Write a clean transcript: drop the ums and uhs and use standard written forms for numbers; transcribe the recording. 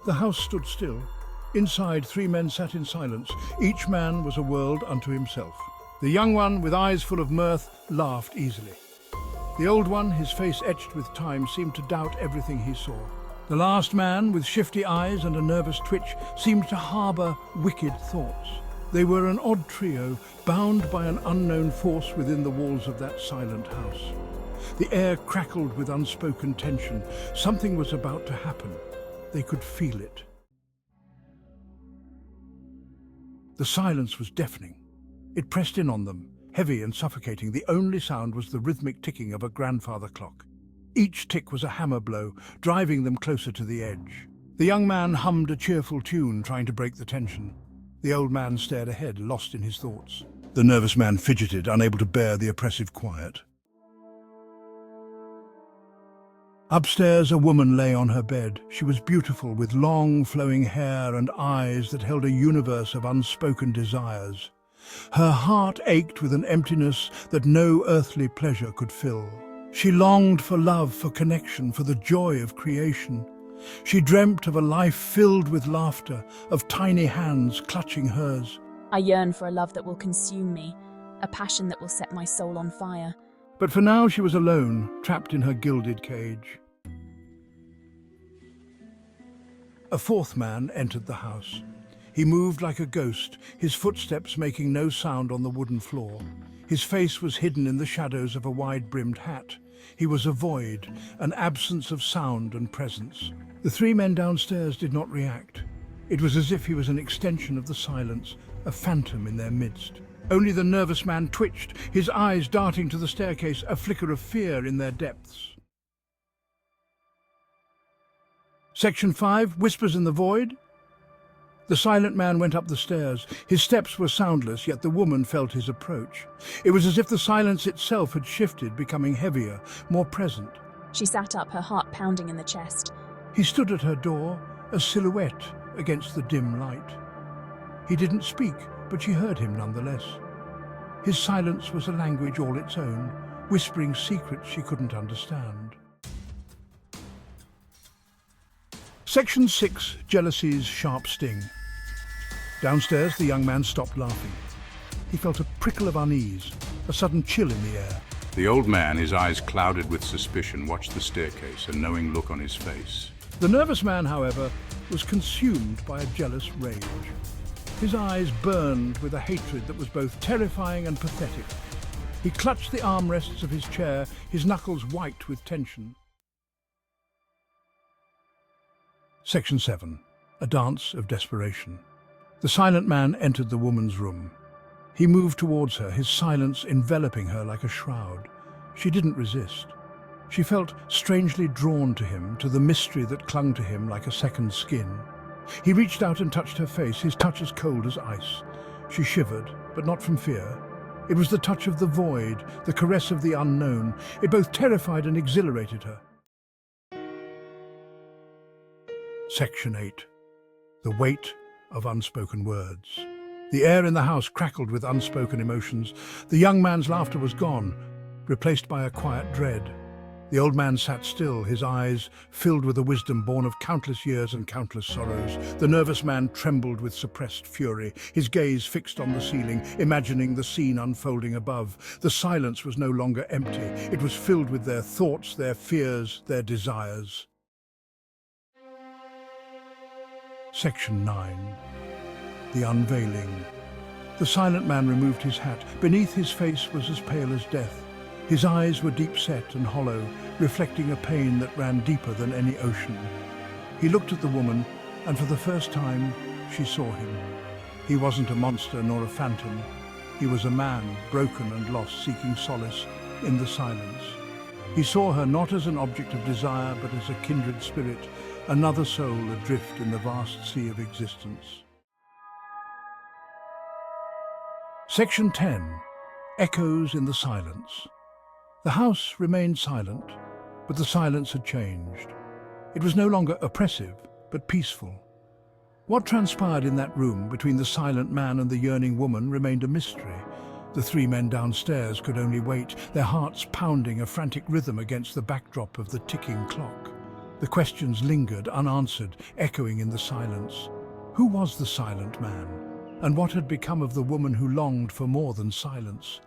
The house stood still. Inside, three men sat in silence. Each man was a world unto himself. The young one, with eyes full of mirth, laughed easily. The old one, his face etched with time, seemed to doubt everything he saw. The last man, with shifty eyes and a nervous twitch, seemed to harbour wicked thoughts. They were an odd trio, bound by an unknown force within the walls of that silent house. The air crackled with unspoken tension. Something was about to happen. They could feel it. The silence was deafening. It pressed in on them, heavy and suffocating. The only sound was the rhythmic ticking of a grandfather clock. Each tick was a hammer blow, driving them closer to the edge. The young man hummed a cheerful tune, trying to break the tension. The old man stared ahead, lost in his thoughts. The nervous man fidgeted, unable to bear the oppressive quiet. Upstairs, a woman lay on her bed. She was beautiful, with long, flowing hair and eyes that held a universe of unspoken desires. Her heart ached with an emptiness that no earthly pleasure could fill. She longed for love, for connection, for the joy of creation. She dreamt of a life filled with laughter, of tiny hands clutching hers. I yearn for a love that will consume me, a passion that will set my soul on fire. But for now she was alone, trapped in her gilded cage. A fourth man entered the house. He moved like a ghost, his footsteps making no sound on the wooden floor. His face was hidden in the shadows of a wide-brimmed hat. He was a void, an absence of sound and presence. The three men downstairs did not react. It was as if he was an extension of the silence, a phantom in their midst. Only the nervous man twitched, his eyes darting to the staircase, a flicker of fear in their depths. Section 5, Whispers in the Void. The silent man went up the stairs. His steps were soundless, yet the woman felt his approach. It was as if the silence itself had shifted, becoming heavier, more present. She sat up, her heart pounding in the chest. He stood at her door, a silhouette against the dim light. He didn't speak, but she heard him nonetheless. His silence was a language all its own, whispering secrets she couldn't understand. Section 6, Jealousy's Sharp Sting. Downstairs, the young man stopped laughing. He felt a prickle of unease, a sudden chill in the air. The old man, his eyes clouded with suspicion, watched the staircase, a knowing look on his face. The nervous man, however, was consumed by a jealous rage. His eyes burned with a hatred that was both terrifying and pathetic. He clutched the armrests of his chair, his knuckles white with tension. Section 7. A Dance of Desperation. The silent man entered the woman's room. He moved towards her, his silence enveloping her like a shroud. She didn't resist. She felt strangely drawn to him, to the mystery that clung to him like a second skin. He reached out and touched her face, his touch as cold as ice. She shivered, but not from fear. It was the touch of the void, the caress of the unknown. It both terrified and exhilarated her. Section 8. The Weight of Unspoken Words. The air in the house crackled with unspoken emotions. The young man's laughter was gone, replaced by a quiet dread. The old man sat still, his eyes filled with a wisdom born of countless years and countless sorrows. The nervous man trembled with suppressed fury, his gaze fixed on the ceiling, imagining the scene unfolding above. The silence was no longer empty. It was filled with their thoughts, their fears, their desires. Section 9. The Unveiling. The silent man removed his hat. Beneath his face was as pale as death. His eyes were deep-set and hollow, reflecting a pain that ran deeper than any ocean. He looked at the woman, and for the first time, she saw him. He wasn't a monster nor a phantom. He was a man, broken and lost, seeking solace in the silence. He saw her not as an object of desire, but as a kindred spirit, another soul adrift in the vast sea of existence. Section 10. Echoes in the Silence. The house remained silent, but the silence had changed. It was no longer oppressive, but peaceful. What transpired in that room between the silent man and the yearning woman remained a mystery. The three men downstairs could only wait, their hearts pounding a frantic rhythm against the backdrop of the ticking clock. The questions lingered unanswered, echoing in the silence. Who was the silent man? And what had become of the woman who longed for more than silence?